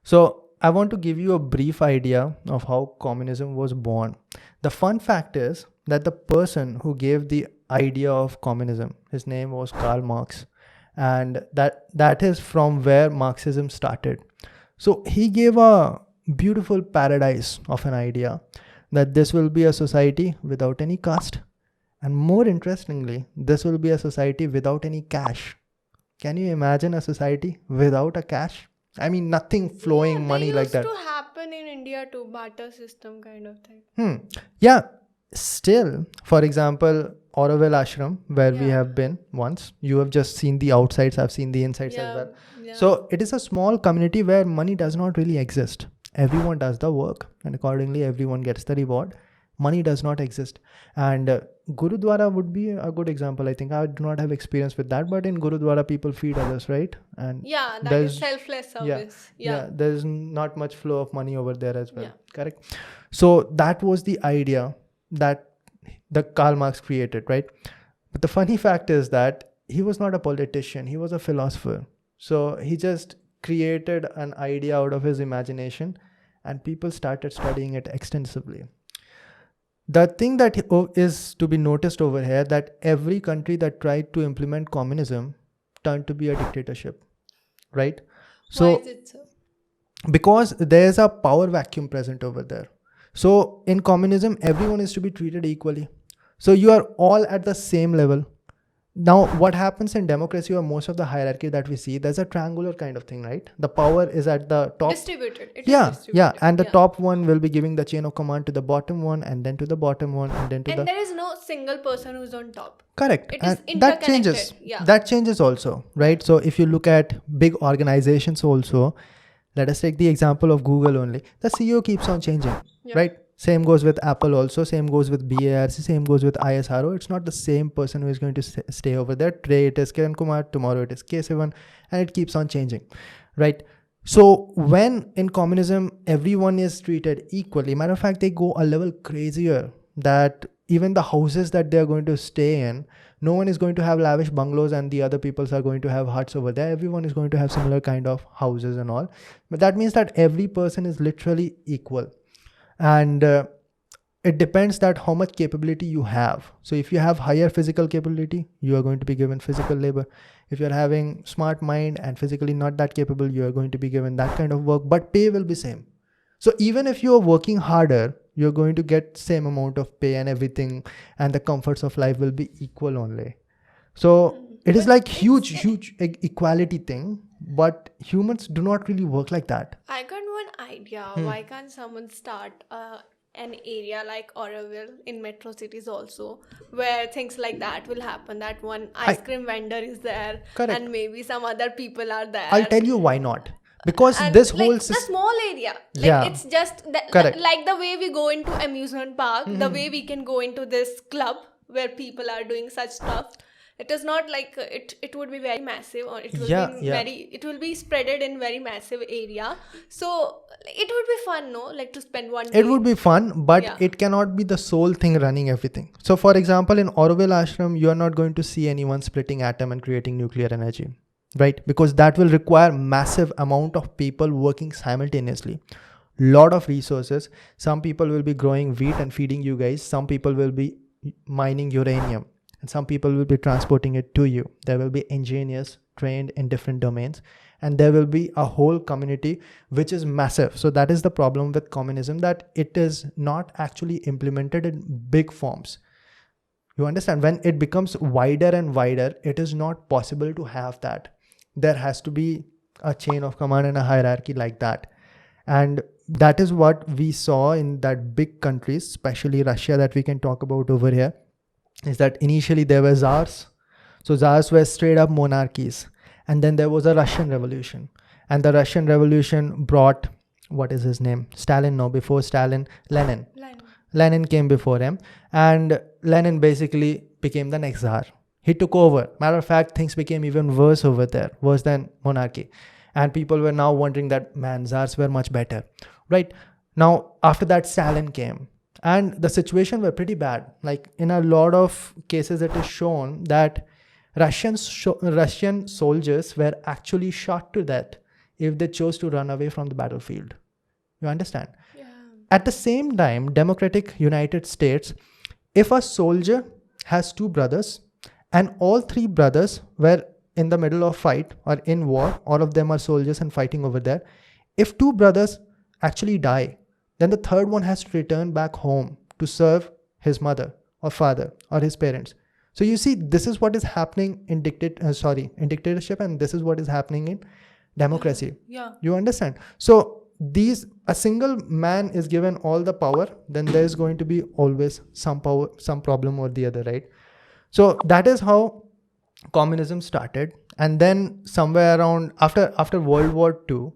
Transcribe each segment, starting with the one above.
So I want to give you a brief idea of how communism was born. The fun fact is that the person who gave the idea of communism, his name was Karl Marx, and that is from where Marxism started. So he gave a beautiful paradise of an idea that this will be a society without any caste, and more interestingly, this will be a society without any cash. Can you imagine a society without a cash? I mean, nothing flowing money like that. Used to happen in India too, barter system kind of thing. Yeah, still, for example, Auroville Ashram, where we Yeah. have been once, you have just seen the outsides, I've seen the insides as well. Yeah. So it is a small community where money does not really exist. Everyone does the work, and accordingly, everyone gets the reward. Money does not exist. And Gurudwara would be a good example. I think I do not have experience with that, but in Gurudwara, people feed others, right? And Yeah, that there's- is selfless service. Yeah. there's not much flow of money over there as well. Yeah. Correct. So that was the idea that the Karl Marx created, right? But the funny fact is that he was not a politician, he was a philosopher. So he just created an idea out of his imagination, and people started studying it extensively. The thing that is to be noticed over here, that every country that tried to implement communism turned to be a dictatorship, right? So Why is it so? because there's a power vacuum present over there. So in communism, everyone is to be treated equally. So you are all at the same level. Now, what happens in democracy or most of the hierarchy that we see, there's a triangular kind of thing, right? The power is at the top. Distributed. It is Yeah, distributed. and the top one will be giving the chain of command to the bottom one, and then to the bottom one, and then to And the... there is no single person who's on top. Correct. It is And that changes. interconnected, yeah. That changes also, right? So if you look at big organizations also, let us take the example of Google only. The CEO keeps on changing, Yeah. right? Same goes with Apple also. Same goes with BARC. Same goes with ISRO. It's not the same person who is going to stay over there. Today it is Kiran Kumar. Tomorrow it is K7. And it keeps on changing, right? So when in communism, everyone is treated equally. Matter of fact, they go a level crazier that even the houses that they're going to stay in, no one is going to have lavish bungalows and the other peoples are going to have huts over there. Everyone is going to have similar kind of houses and all. But that means that every person is literally equal. And it depends that how much capability you have. So if you have higher physical capability, you are going to be given physical labor. If you're having smart mind and physically not that capable, you are going to be given that kind of work, but pay will be same. So even if you are working harder, you're going to get same amount of pay and everything, and the comforts of life will be equal only. So it is like huge equality thing, but humans do not really work like that. I got one idea. Why can't someone start an area like Auroville in metro cities also, where things like that will happen? That one ice cream vendor is there, Correct. and maybe some other people are there. I'll tell you why not. Because And this like whole the small area, like Yeah. it's just that, Correct. like the way we go into amusement park, the way we can go into this club where people are doing such stuff. It is not like it would be very massive, or it will be it will be spreaded in very massive area. So it would be fun, no? Like to spend one day. It would be fun, but Yeah. it cannot be the sole thing running everything. So for example, in Auroville Ashram, you are not going to see anyone splitting atom and creating nuclear energy, right? Because that will require massive amount of people working simultaneously. Lot of resources. Some people will be growing wheat and feeding you guys. Some people will be mining uranium. And some people will be transporting it to you. There will be engineers trained in different domains, and there will be a whole community which is massive. So that is the problem with communism, that it is not actually implemented in big forms. You understand? When it becomes wider and wider, it is not possible to have that. There has to be a chain of command and a hierarchy like that. And that is what we saw in that big countries, especially Russia, that we can talk about over here. Is that initially there were czars. So czars were straight up monarchies. And then there was a Russian Revolution. And the Russian Revolution brought, what is his name? Stalin, no, before Stalin, Lenin. Lenin came before him. And Lenin basically became the next czar. He took over. Matter of fact, things became even worse over there, worse than monarchy. And people were now wondering that, man, czars were much better, right? Now, after that, Stalin came. And the situation were pretty bad. Like in a lot of cases, it is shown that Russian soldiers were actually shot to death if they chose to run away from the battlefield. You understand? Yeah. At the same time, democratic United States, if a soldier has two brothers and all three brothers were in the middle of fight or in war, all of them are soldiers and fighting over there. If two brothers actually die, then the third one has to return back home to serve his mother or father or his parents. So you see, this is what is happening in dictatorship, and this is what is happening in democracy. Yeah. You understand? So a single man is given all the power, then there is going to be always some power, some problem or the other, right? So that is how communism started. And then somewhere around after World War II,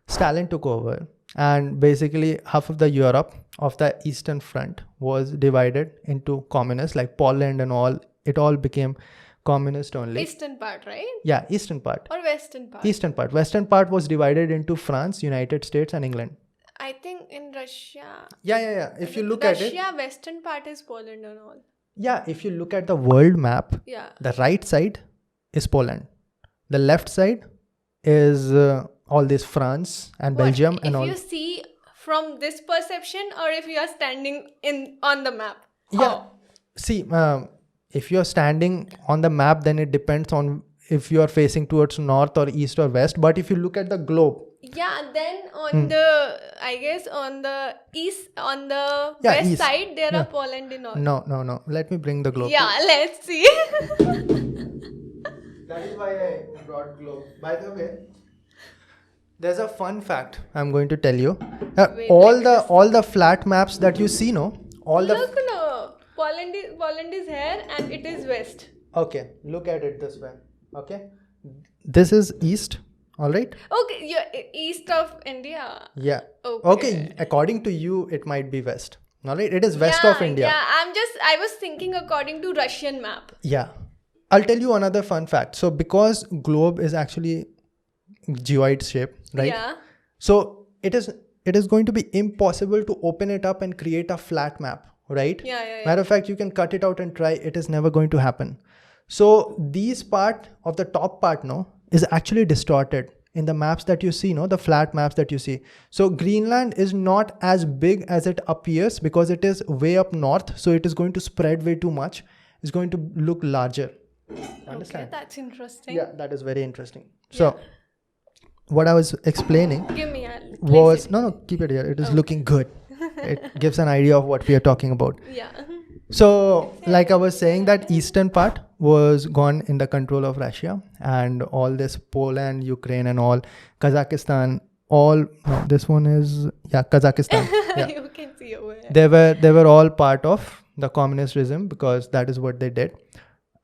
Stalin took over, and basically half of the Europe of the Eastern Front was divided into communists, like Poland and all. It all became communist only. Eastern part, right? Yeah, Eastern part. Or Western part? Eastern part. Western part was divided into France, United States and England. I think in Russia. Yeah. If you look at it. Russia, Western part is Poland and all. Yeah, if you look at the world map, the right side is Poland. The left side is all this France and Belgium and all. If you see from this perception, or if you are standing on the map? Yeah. See, if you're standing on the map, then it depends on if you are facing towards north or east or west. But if you look at the globe. Yeah, then on the east, on the west east. side, there are Poland and all. No. Let me bring the globe. Yeah, let's see. That is why I brought globe. By the way, there's a fun fact I'm going to tell you. All the flat maps that you see, no? Look, Poland is here and it is west. Okay, look at it this way. Okay, this is east. All right. Okay, you're east of India. Yeah. Okay. According to you, it might be west. All right. It is west of India. Yeah. I was thinking according to Russian map. Yeah. I'll tell you another fun fact. So because globe is actually geoid shape, right? Yeah. So it is going to be impossible to open it up and create a flat map, right? Yeah. Matter of fact, you can cut it out and try. It is never going to happen. So these part of the top part, no, is actually distorted in the maps that you see, no, the flat maps that you see. So Greenland is not as big as it appears because it is way up north. So it is going to spread way too much. It's going to look larger. Understand? Okay, that's interesting. Yeah, that is very interesting. So what I was explaining was keep it here. It is looking good. It gives an idea of what we are talking about. Yeah. So like I was saying, that eastern part was gone in the control of Russia, and all this Poland, Ukraine and all, Kazakhstan, Kazakhstan. Yeah. You can see over here. They were all part of the communist regime because that is what they did.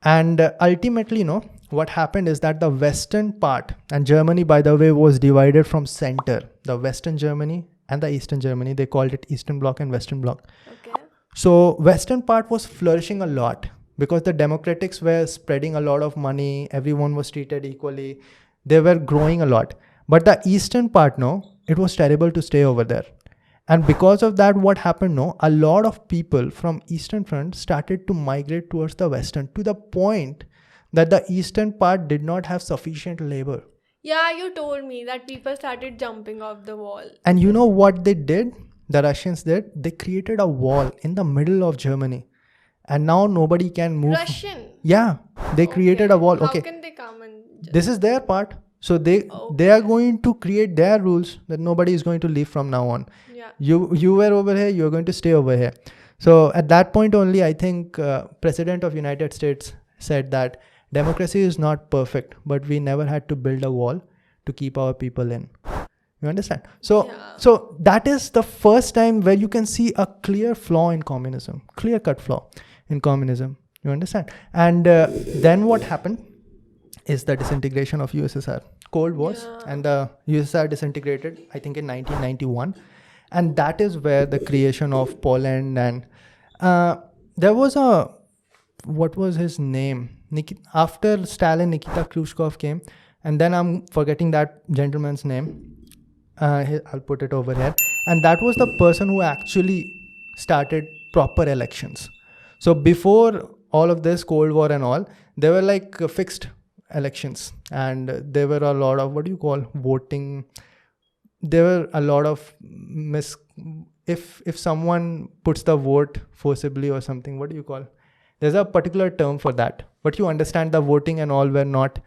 And ultimately, what happened is that the western part, and Germany, by the way, was divided from center. The Western Germany and the Eastern Germany, they called it Eastern Bloc and Western Bloc. Okay. So Western part was flourishing a lot because the democrats were spreading a lot of money. Everyone was treated equally. They were growing a lot. But the Eastern part, it was terrible to stay over there. And because of that, what happened, a lot of people from Eastern Front started to migrate towards the Western, to the point that the Eastern part did not have sufficient labor. Yeah, you told me that people started jumping off the wall. And you know what they did? The Russians did? They created a wall in the middle of Germany. And now nobody can move. Russian? Yeah, they created a wall. How can they come and... This is their part. So they are going to create their rules that nobody is going to leave from now on. Yeah. You were over here, you're going to stay over here. So at that point only, I think President of United States said that democracy is not perfect, but we never had to build a wall to keep our people in. You understand? So that is the first time where you can see a clear flaw in communism, clear-cut flaw in communism. You understand? And then what happened is the disintegration of USSR. Cold Wars, and the USSR disintegrated, I think, in 1991. And that is where the creation of Poland, and there was what was his name? After Stalin, Nikita Khrushchev came, and then I'm forgetting that gentleman's name. I'll put it over here. And that was the person who actually started proper elections. So before all of this Cold War and all, they were like fixed elections, and there were a lot of voting. There were a lot of if someone puts the vote forcibly or something, what do you call? There's a particular term for that. But you understand the voting and all were not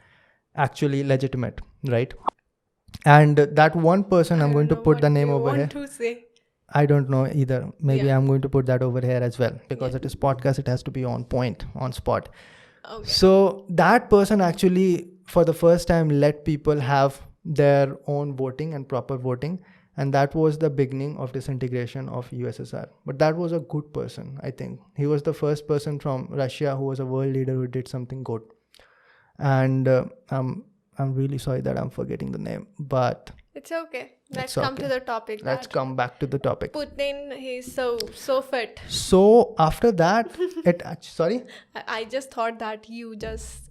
actually legitimate, right? And that one person, I'm going to put the name over here. To say. I don't know either. Maybe I'm going to put that over here as well, because it is podcast. It has to be on point, on spot. Okay. So that person actually, for the first time, let people have their own voting and proper voting. And that was the beginning of disintegration of USSR. But that was a good person, I think. He was the first person from Russia who was a world leader who did something good. And I'm really sorry that I'm forgetting the name, but it's okay. Let's come to the topic. Let's come back to the topic. Putin, he's so fit. So after that, sorry? I just thought that you just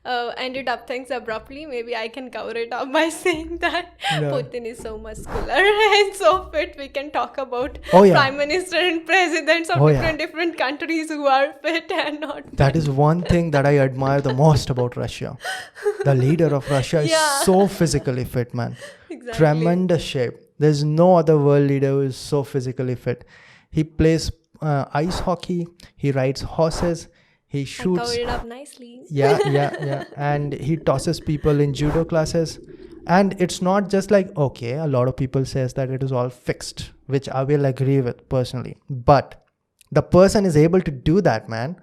ended up things abruptly. Maybe I can cover it up by saying that Putin is so muscular and so fit. We can talk about prime minister and presidents of different countries who are fit and not fit. That is one thing that I admire the most about Russia. The leader of Russia is so physically fit, man. Exactly. Tremendous shape. There's no other world leader who is so physically fit. He plays ice hockey. He rides horses. He shoots. I covered it up nicely. Yeah. And he tosses people in judo classes. And it's not just like, okay, a lot of people says that it is all fixed, which I will agree with personally. But the person is able to do that, man.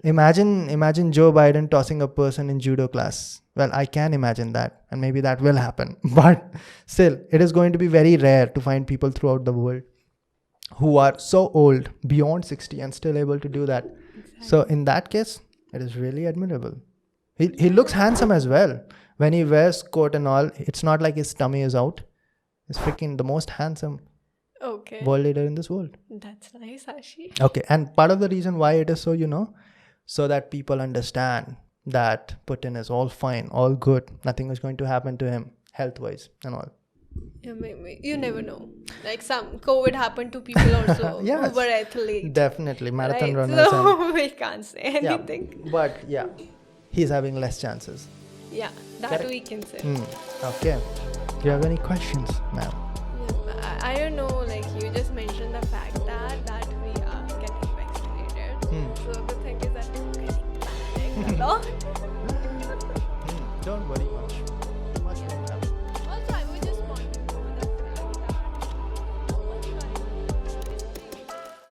Imagine Joe Biden tossing a person in judo class. Well, I can imagine that, and maybe that will happen. But still, it is going to be very rare to find people throughout the world who are so old, beyond 60, and still able to do that. Exactly. So in that case, it is really admirable. He looks handsome as well. When he wears coat and all, it's not like his tummy is out. He's freaking the most handsome world leader in this world. That's nice, Ashish. Okay, and part of the reason why it is so, so that people understand that Putin is all fine, all good. Nothing is going to happen to him health-wise and all. Yeah, maybe. You never know. Like some COVID happened to people also who were athletes. Definitely, marathon runners. So we can't say anything. Yeah, but he's having less chances. Yeah, that we can say. Okay. Do you have any questions, ma'am? Yeah, I don't know. Like you just mentioned the fact that we are getting vaccinated. So the thing is that we're getting panicked a lot.